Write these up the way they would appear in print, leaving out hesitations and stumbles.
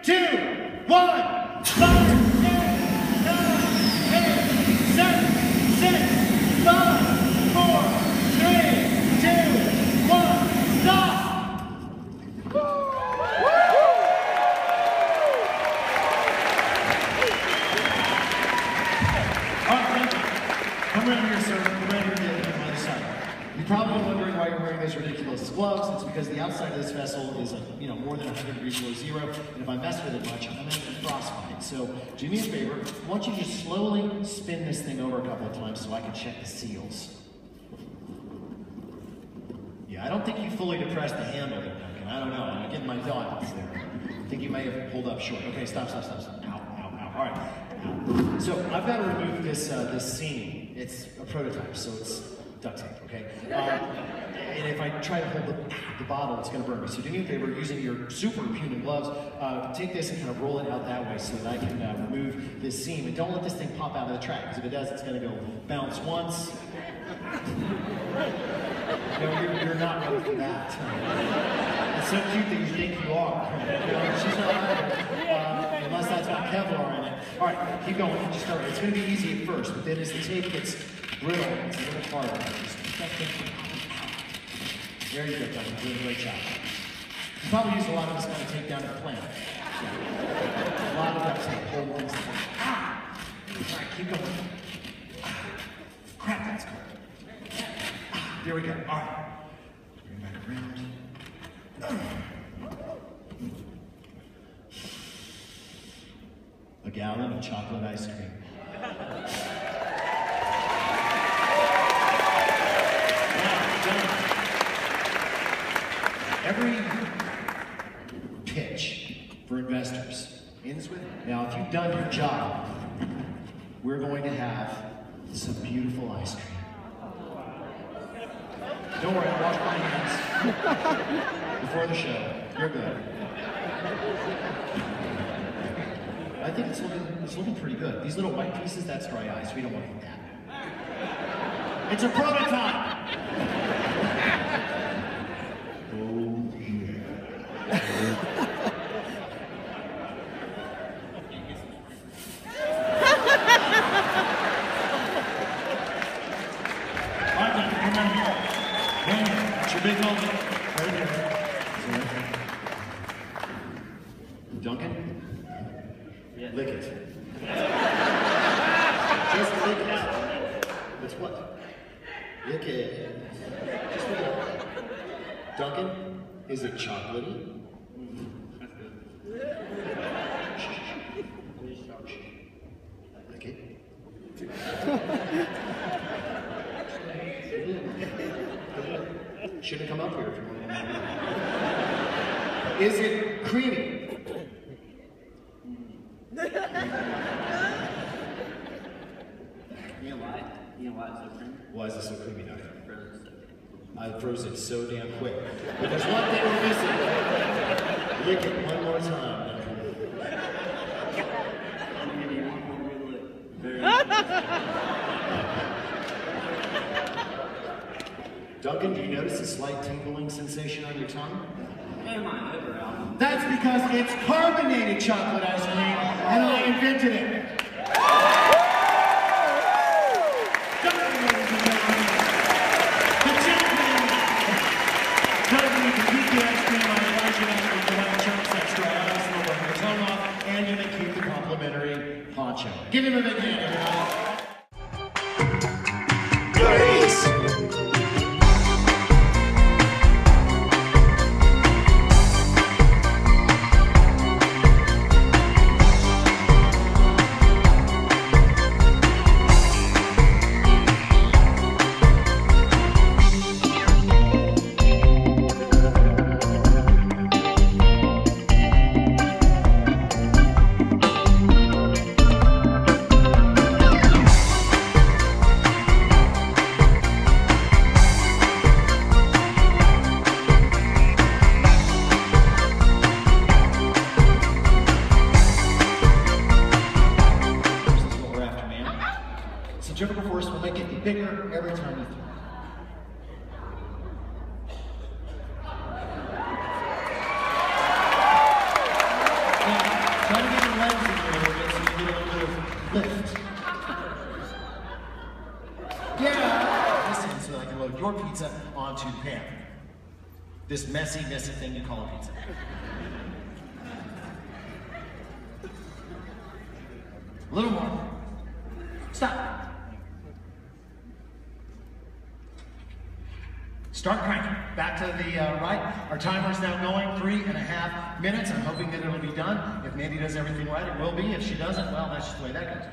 2, 1. 5, 8, 9, 8, 7, 6, 5, 4, 3, 2, 1. Stop! Come around here, sir. Come around here and get on the other side. You're probably wondering why you're wearing those ridiculous gloves. It's because the outside of this vessel is, more than 100 degrees below zero, and if I mess with it much, I'm going to get frostbite. So, do me a favor. Why don't you just slowly spin this thing over a couple of times so I can check the seals? Yeah, I don't think you fully depressed the handle there, Duncan. I don't know. I'm getting my thoughts there. I think you may have pulled up short. Okay, stop. Ow, ow, ow. All right. Ow. So, I've got to remove this seam. It's a prototype, so it's duct tape, okay? And if I try to hold the bottle, it's gonna burn me. So do me a favor, using your super human gloves, take this and kind of roll it out that way so that I can remove this seam. And don't let this thing pop out of the track, because if it does, it's gonna go bounce once. No, you're not ready for that. It's so cute that you think you are. She's not, unless that's got Kevlar in it. All right, keep going. Just start. It's going to be easy at first, but then as the tape gets brittle, it's a little harder. Just keep that thing out. There you go, Donna. You're doing a great job. You probably use a lot of this kind of tape down at the plant. Yeah. A lot of duct tape. Hold things down. Ah! All right, keep going. Crap, that's cold. There we go. All right. Bring it back around. A gallon of chocolate ice cream. Every pitch for investors ends with, now if you've done your job, we're going to have some beautiful ice cream. Don't worry, I washed my hands before the show. You're good. I think it's looking pretty good. These little white pieces, that's dry ice. We don't want to eat that. It's a prototype. Oh yeah. All right, then, come on here. That's your big moment. Right there. Duncan? Yeah. Lick it. Just lick it out. That's what? Lick it. Just lick it out. Duncan, is it chocolatey? That's good. Lick it. Shouldn't come up here if you want to. Is it creamy? You know why it's so creamy? Why is it so creamy, Doctor? Frozen so creamy. I froze it so damn quick. But there's one thing we're missing. Lick it one more time. I'm gonna give you one more good lick. Very nice. Duncan, do you notice a slight tingling sensation on your tongue? Hey, my liver, Alton. That's because it's carbonated chocolate ice cream, and I invented it. Duncan, ladies and gentlemen, the champion. Duncan, you can keep the ice cream. I advise you not to eat the white chunks. That's dry ice, and burn your tongue off, and you can keep the complimentary poncho. Give him a big hand, everybody. Centrifugal force will make it bigger every time you throw. Now, your pizza onto the pan. This messy, messy thing you call a pizza. A little more. Stop. Start cranking. Back to the right. Our timer is now going 3.5 minutes. I'm hoping that it'll be done. If Mandy does everything right, it will be. If she doesn't, well, that's just the way that goes.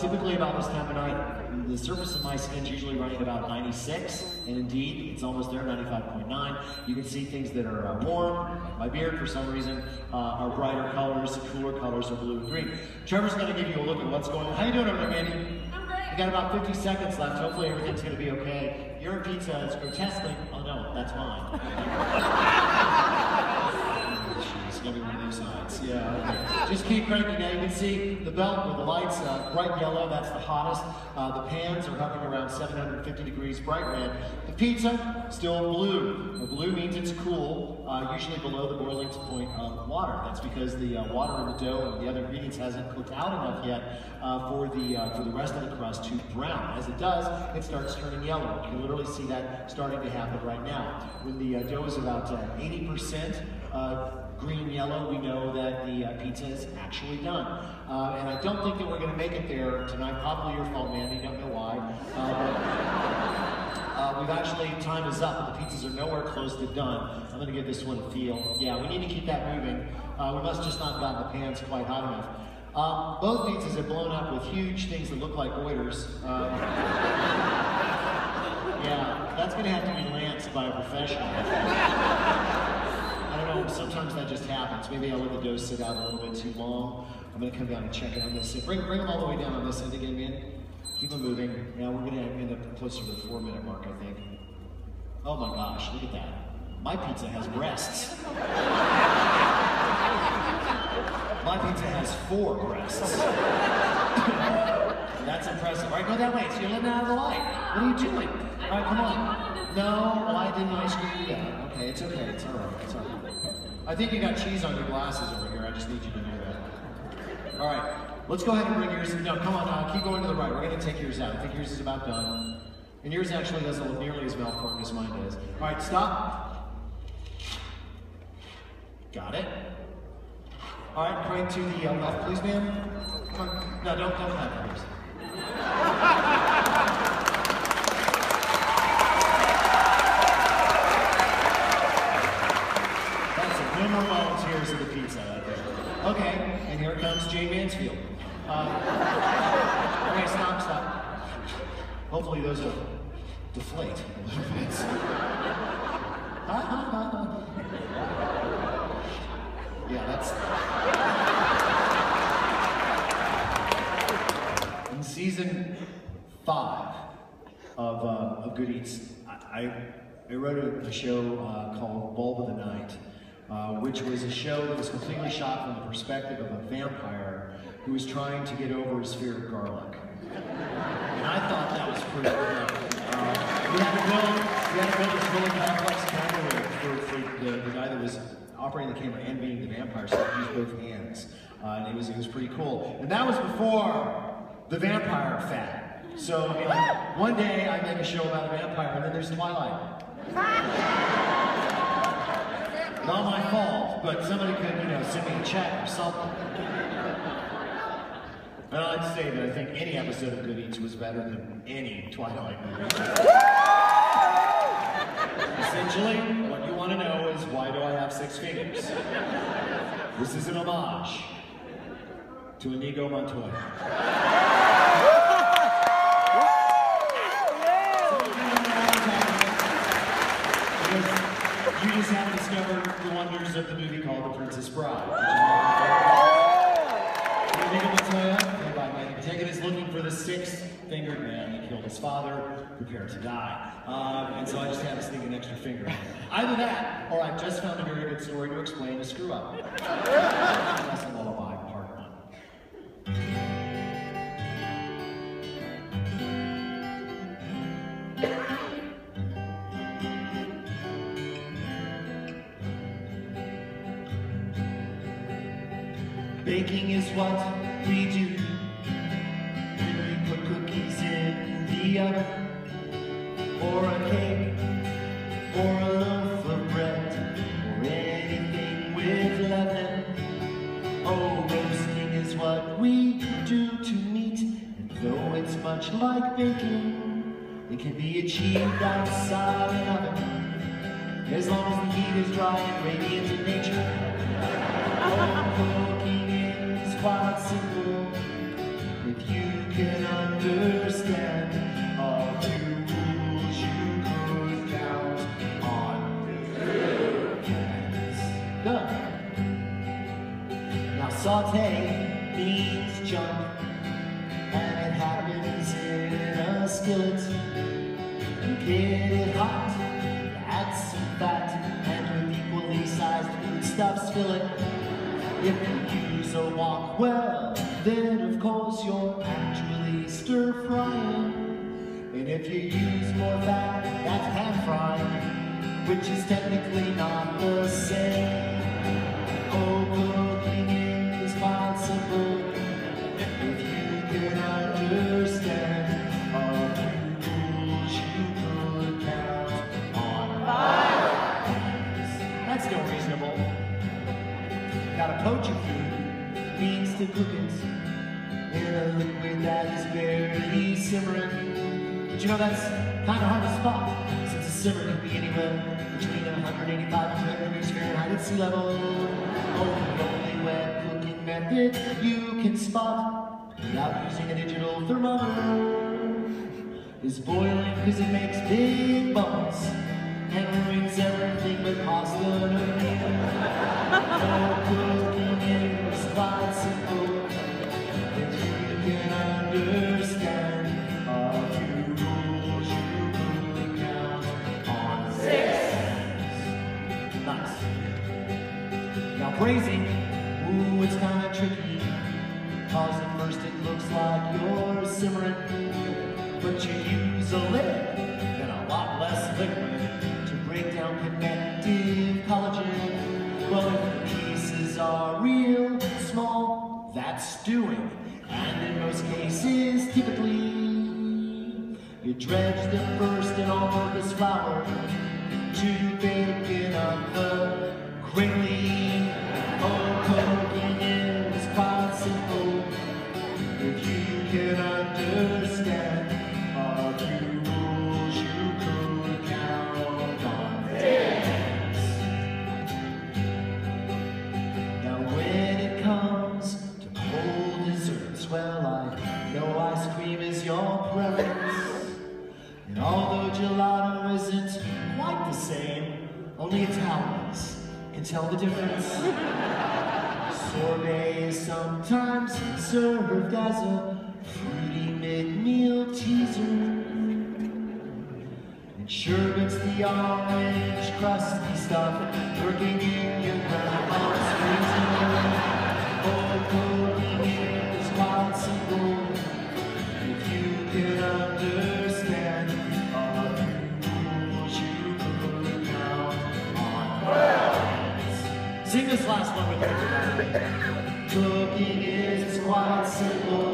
Typically about this time of night, the surface of my skin is usually running about 96, and indeed, it's almost there, 95.9. You can see things that are warm. My beard, for some reason, are brighter colors. Cooler colors are blue and green. Trevor's going to give you a look at what's going on. How you doing over there, Mandy? I'm great. You got about 50 seconds left. Hopefully everything's going to be okay. Your pizza is grotesquely... Oh no, that's mine. It's going to be one of those nights. Yeah, okay. Just keep cranking. Now you can see the belt with the lights, bright yellow, that's the hottest. The pans are hovering around 750 degrees, bright red. The pizza, still blue. The blue means it's cool, usually below the boiling point of water. That's because the water in the dough and the other ingredients hasn't cooked out enough yet for the rest of the crust to brown. As it does, it starts turning yellow. You can literally see that starting to happen right now. When the dough is about 80% green yellow, we know that the pizza is actually done. And I don't think that we're going to make it there tonight. Probably your fault, Mandy. Don't know why. We've actually, time is up, but the pizzas are nowhere close to done. I'm going to give this one a feel. Yeah, we need to keep that moving. We must just not gotten the pans quite hot enough. Both pizzas have blown up with huge things that look like goiters. Yeah, that's going to have to be lanced by a professional. I don't know, sometimes that just happens. Maybe I'll let the dough sit out a little bit too long. I'm going to come down and check it on this end. Bring them all the way down on this end again, man. Keep them moving. Now we're going to end up closer to the 4-minute mark, I think. Oh my gosh, look at that. My pizza has breasts. My pizza has 4 breasts. That's impressive. All right, go that way. So you're letting out of the light. What are you doing? All right, come on. No, well, I didn't ice cream. Yeah, okay, it's okay. It's all right. It's all right. I think you got cheese on your glasses over here. I just need you to know that. All right, let's go ahead and bring yours. No, come on, keep going to the right. We're going to take yours out. I think yours is about done. And yours actually doesn't look nearly as malformed as mine does. All right, stop. Got it. All right, crank to the left, please, ma'am. Come on. No, don't clap, please. That's it. No more volunteers of the pizza out there. Okay, and here comes Jay Mansfield. Okay, stop. Hopefully those will deflate a little bit. Yeah, that's... In season 5 of Good Eats, I wrote a show called Bulb of the Night, which was a show that was completely shot from the perspective of a vampire who was trying to get over his fear of garlic. And I thought that was pretty cool. We had to build this really complex camera for the guy that was operating the camera and being the vampire, so he used both hands. And it was pretty cool. And that was before the vampire fad. So, I mean, like, one day I make a show about a vampire, and then there's Twilight. Not my fault, but somebody could, send me a check or something. And I'd say that I think any episode of Good Eats was better than any Twilight movie. Essentially, what you want to know is, why do I have 6 fingers? This is an homage to Inigo Montoya. You just haven't discovered the wonders of the movie called The Princess Bride. Inigo Montoya, played by Mandy Patinkin, is looking for the 6-fingered man that killed his father, prepared to die. And so I just had to sneak an extra finger. Either that, or I've just found a very good story to explain a screw-up. That's a lullaby, part 1. Baking is what we do. We put cookies in the oven, or a cake leavening. Oh, roasting is what we do to meat, and though it's much like baking, it can be achieved outside an oven, as long as the heat is dry and radiant in nature. Oh, cooking is quite simple if you can understand all the rules you could count on your hands. Good. Now saute means jump, and it happens in a skillet. You get it hot, add some fat, and with equally sized foodstuffs fill it. If you use a wok, well, then of course you're actually stir frying. And if you use more fat, that's pan frying, which is technically not the same. Oh, cooking is quite simple if you can understand all the rules you could count on. That's still reasonable. Gotta poach your food means to cook it in a liquid that is barely simmering. But you know that's kind of hard to spot, since a simmer can be anywhere between 185 and 200 degrees Fahrenheit at sea level. Oh, the only wet cooking method you can spot without using a digital thermometer is boiling, because it makes big bubbles and ruins everything but pasta and a meal. Oh, cooking is quite simple if you can understand all the rules you could count on. 6. Nice. Now braising, ooh, it's kind of tricky, cause at first it looks like you're simmering, but you use a lid and a lot less liquid to break down connective collagen. Well, if the pieces are real small, that's stewing, and in most cases, typically, you dredge them first in all-purpose flour to bake up the crinkly. Oh, cooking is quite simple if you can understand all the rules you could count on. Now when it comes to cold desserts, well, I know ice cream is your preference, and although gelato isn't quite the same, only Italians can tell the difference. Sorbet is sometimes served as a fruity mid-meal teaser, and sherbet's the orange crusty stuff working in your grandma's freezer. Oh, cooking is quite simple if you can understand all the rules you could count on. Sing this last one with me. Cooking is quite simple